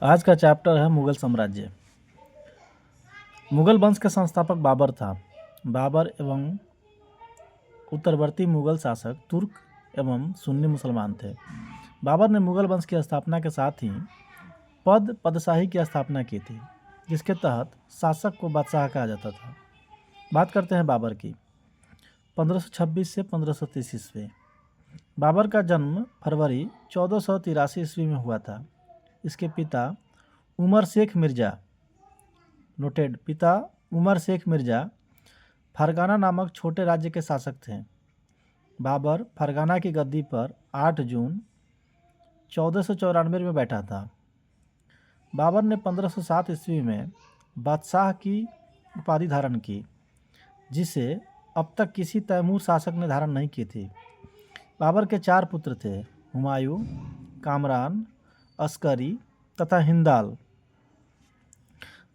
आज का चैप्टर है मुगल साम्राज्य। मुगल वंश के संस्थापक बाबर था। बाबर एवं उत्तरवर्ती मुगल शासक तुर्क एवं सुन्नी मुसलमान थे। बाबर ने मुगल वंश की स्थापना के साथ ही पदशाही की स्थापना की थी, जिसके तहत शासक को बादशाह कहा जाता था। बात करते हैं बाबर की। 1526 से 1530 ईस्वी। बाबर का जन्म फरवरी 1483 ईस्वी में हुआ था। इसके पिता उमर शेख मिर्ज़ा पिता उमर शेख मिर्ज़ा फरगाना नामक छोटे राज्य के शासक थे। बाबर फरगाना की गद्दी पर 8 जून 1494 में बैठा था। बाबर ने 1507 ईस्वी में बादशाह की उपाधि धारण की, जिसे अब तक किसी तैमूर शासक ने धारण नहीं की थी। बाबर के 4 पुत्र थे, हुमायूं, कामरान, अस्करी तथा हिंदाल।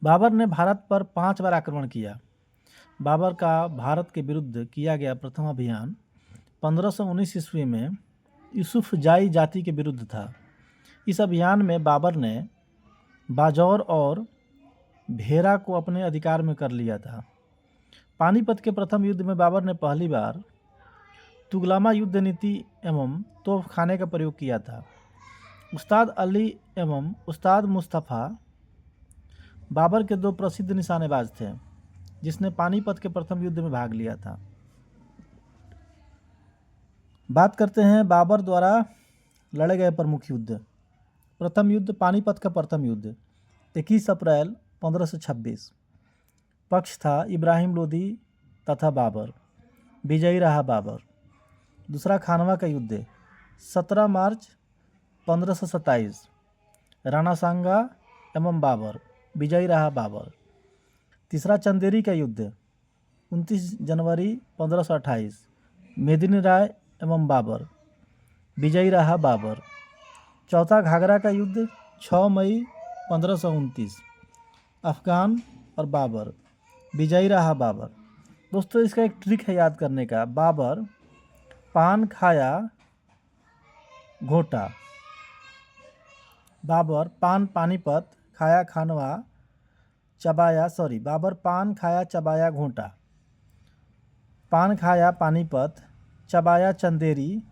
बाबर ने भारत पर 5 बार आक्रमण किया। बाबर का भारत के विरुद्ध किया गया प्रथम अभियान 1519 ईस्वी में यूसुफ जाई जाति के विरुद्ध था। इस अभियान में बाबर ने बाजौर और भेरा को अपने अधिकार में कर लिया था। पानीपत के प्रथम युद्ध में बाबर ने पहली बार तुगलमा युद्ध नीति एवं तोपखाने का प्रयोग किया था। उस्ताद अली एवं उस्ताद मुस्तफ़ा बाबर के 2 प्रसिद्ध निशानेबाज थे, जिसने पानीपत के प्रथम युद्ध में भाग लिया था। बात करते हैं बाबर द्वारा लड़े गए प्रमुख युद्ध। प्रथम युद्ध पानीपत का प्रथम युद्ध 21 अप्रैल 1526। पक्ष था इब्राहिम लोदी तथा बाबर। विजयी रहा बाबर। दूसरा खानवा का युद्ध 17 मार्च 1527। राणा सांगा एवं बाबर। विजयी रहा बाबर। तीसरा चंदेरी का युद्ध 29 जनवरी 1528। मेदिनी राय एवं बाबर। विजयी रहा बाबर। चौथा घाघरा का युद्ध 6 मई 1529। अफगान और बाबर। विजयी रहा बाबर। दोस्तों, इसका एक ट्रिक है याद करने का। बाबर पान खाया घोटा। बाबर पान पानीपत खाया खानवा चबाया बाबर पान खाया चबाया घोटा। पान खाया पानीपत, चबाया चंदेरी,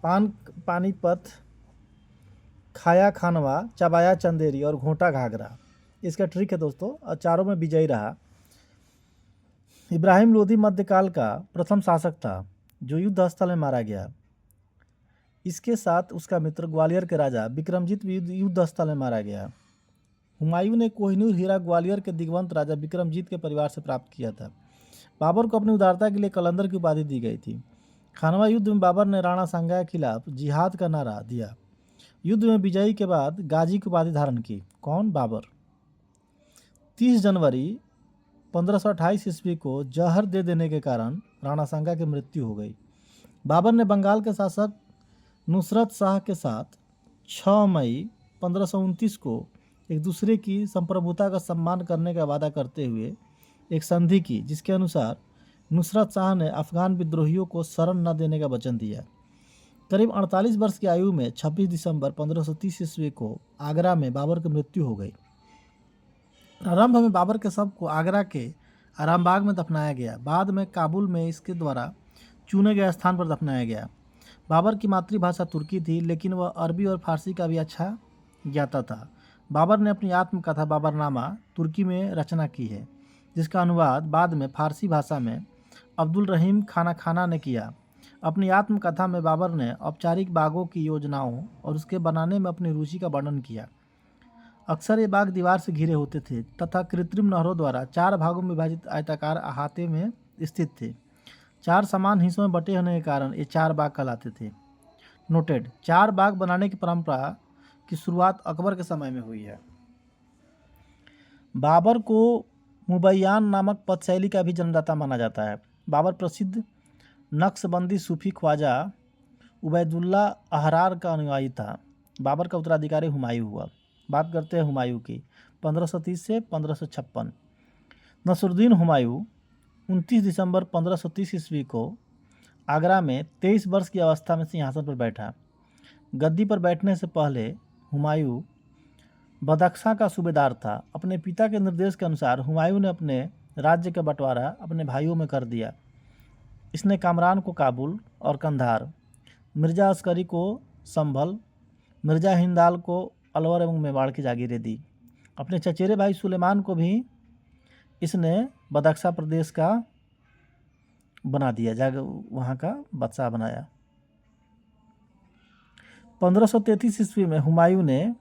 पान पानीपत खाया खानवा, चबाया चंदेरी और घोटा घाघरा। इसका ट्रिक है दोस्तों, और चारों में विजयी रहा। इब्राहिम लोदी मध्यकाल का प्रथम शासक था जो युद्ध स्थल में मारा गया। इसके साथ उसका मित्र ग्वालियर के राजा विक्रमजीत भी युद्ध स्थल में मारा गया। हुमायूं ने कोहिनूर हीरा ग्वालियर के दिग्वंत राजा विक्रमजीत के परिवार से प्राप्त किया था। बाबर को अपनी उदारता के लिए कलंदर की उपाधि दी गई थी। खानवा युद्ध में बाबर ने राणा सांगा के खिलाफ जिहाद का नारा दिया। युद्ध में विजयी के बाद गाजी की उपाधि धारण की। कौन? बाबर। 30 जनवरी 1528 ईस्वी को जहर दे देने के कारण राणा सांगा की मृत्यु हो गई। बाबर ने बंगाल के शासक नुसरत शाह के साथ 6 मई 1529 को एक दूसरे की संप्रभुता का सम्मान करने का वादा करते हुए एक संधि की, जिसके अनुसार नुसरत शाह ने अफगान विद्रोहियों को शरण न देने का वचन दिया। करीब 48 वर्ष की आयु में 26 दिसंबर 1530 ईस्वी को आगरा में बाबर की मृत्यु हो गई। प्रारंभ में बाबर के शव को आगरा के आरामबाग में दफनाया गया। बाद में काबुल में इसके द्वारा चुने गए स्थान पर दफनाया गया। बाबर की मातृभाषा तुर्की थी, लेकिन वह अरबी और फारसी का भी अच्छा ज्ञाता था। बाबर ने अपनी आत्मकथा बाबरनामा तुर्की में रचना की है, जिसका अनुवाद बाद में फारसी भाषा में अब्दुल रहीम खाना ने किया। अपनी आत्मकथा में बाबर ने औपचारिक बागों की योजनाओं और उसके बनाने में अपनी रुचि का वर्णन किया। अक्सर ये बाग दीवार से घिरे होते थे तथा कृत्रिम नहरों द्वारा 4 भागों में विभाजित आयताकार अहाते में स्थित थे। 4 समान हिस्सों में बटे होने के कारण ये 4 बाग कहलाते थे। नोटेड, 4 बाग बनाने की परंपरा की शुरुआत अकबर के समय में हुई है। बाबर को मुबैयान नामक पद शैली का भी जन्मदाता माना जाता है। बाबर प्रसिद्ध नक्शबंदी सूफी ख्वाजा उबैदुल्ला अहरार का अनुयायी था। बाबर का उत्तराधिकारी हुमायूं हुआ। बात करते हैं हुमायूं की। 1530 से 1556। नसरुद्दीन हुमायूं 29 दिसंबर 1530 ईस्वी को आगरा में 23 वर्ष की अवस्था में सिंहासन पर बैठा। गद्दी पर बैठने से पहले हुमायूं बदख्शां का सूबेदार था। अपने पिता के निर्देश के अनुसार हुमायूं ने अपने राज्य का बंटवारा अपने भाइयों में कर दिया। इसने कामरान को काबुल और कंधार, मिर्जा अस्करी को संभल, मिर्जा हिंदाल को अलवर एवं मेवाड़ की जागीरें दी। अपने चचेरे भाई सुलेमान को भी इसने बदख्शा प्रदेश का बना दिया, वहाँ का बादशाह बनाया। 1533 ईस्वी में हुमायूं ने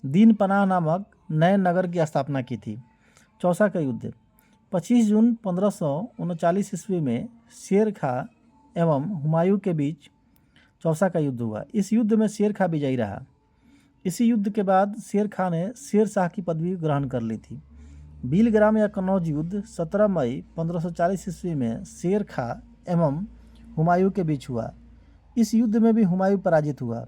दीन पनाह नामक नए नगर की स्थापना की थी। चौसा का युद्ध। 25 जून 1539 ईस्वी में शेर खां एवं हुमायूं के बीच चौसा का युद्ध हुआ। इस युद्ध में शेर खां विजयी रहा। इसी युद्ध के बाद शेर खां ने शेर शाह की पदवी ग्रहण कर ली थी। बीलग्राम या कन्नौज युद्ध 17 मई 1540 ईस्वी में शेर खां एवं हुमायूं के बीच हुआ। इस युद्ध में भी हुमायूं पराजित हुआ।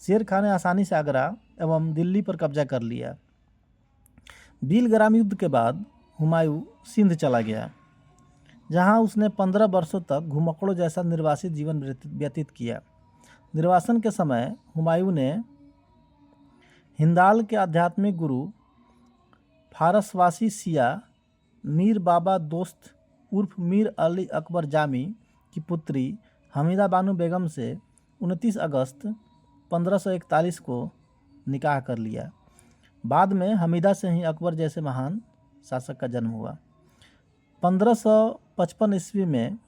शेर खां ने आसानी से आगरा एवं दिल्ली पर कब्जा कर लिया। बीलग्राम युद्ध के बाद हुमायूं सिंध चला गया, जहां उसने 15 वर्षों तक घुमक्कड़ों जैसा निर्वासित जीवन व्यतीत किया। निर्वासन के समय हुमायूं ने हिंदाल के आध्यात्मिक गुरु फारसवासी शिया मीर बाबा दोस्त उर्फ मीर अली अकबर जामी की पुत्री हमीदा बानो बेगम से 29 अगस्त 1541 को निकाह कर लिया। बाद में हमीदा से ही अकबर जैसे महान शासक का जन्म हुआ। 1555 ईस्वी में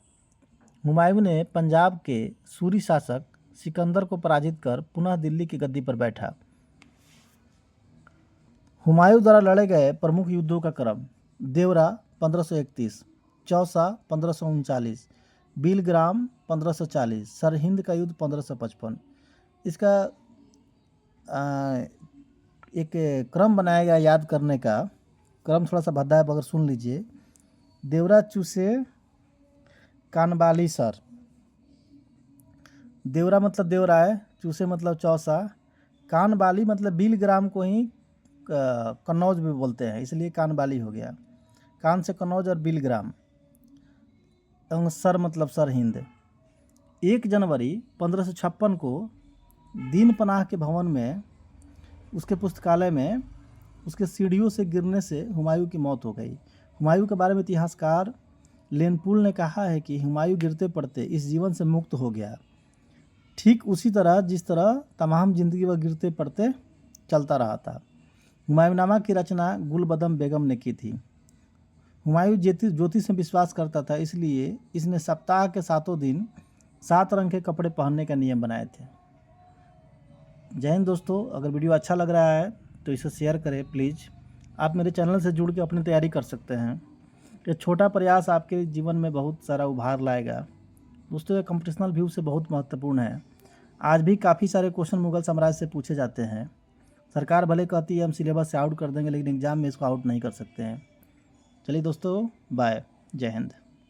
हुमायूं ने पंजाब के सूरी शासक सिकंदर को पराजित कर पुनः दिल्ली की गद्दी पर बैठा। हुमायूं द्वारा लड़े गए प्रमुख युद्धों का क्रम: देवरा 1531, चौसा 1539, बीलग्राम 1540, सरहिंद का युद्ध 1555। इसका एक क्रम बनाया गया याद करने का। क्रम थोड़ा सा भद्दा है, मगर सुन लीजिए। देवरा चूसे कानबाली सर। देवरा मतलब देवरा है, चूसे मतलब चौसा, कानबाली मतलब बीलग्राम को ही कन्नौज भी बोलते हैं, इसलिए कानबाली हो गया। कान से कन्नौज और बीलग्राम। सर मतलब सरहिंद। 1 जनवरी 1556 को दीन पनाह के भवन में उसके पुस्तकालय में उसके सीढ़ियों से गिरने से हुमायूं की मौत हो गई। हुमायूं के बारे में इतिहासकार लेनपुल ने कहा है कि हुमायूं गिरते पड़ते इस जीवन से मुक्त हो गया, ठीक उसी तरह जिस तरह तमाम जिंदगी वह गिरते पड़ते चलता रहा था। हुमायूंनामा की रचना गुलबदम बेगम ने की थी। हुमायूं ज्योतिष में विश्वास करता था, इसलिए इसने सप्ताह के 7 दिन 7 रंग के कपड़े पहनने का नियम बनाए थे। जय हिंद दोस्तों। अगर वीडियो अच्छा लग रहा है तो इसे शेयर करें प्लीज़। आप मेरे चैनल से जुड़ के अपनी तैयारी कर सकते हैं। ये छोटा प्रयास आपके जीवन में बहुत सारा उभार लाएगा। दोस्तों, ये कंपटीशनल व्यू से बहुत महत्वपूर्ण है। आज भी काफ़ी सारे क्वेश्चन मुगल साम्राज्य से पूछे जाते हैं। सरकार भले कहती है हम सिलेबस से आउट कर देंगे, लेकिन एग्जाम में इसको आउट नहीं कर सकते हैं। चलिए दोस्तों, बाय, जय हिंद।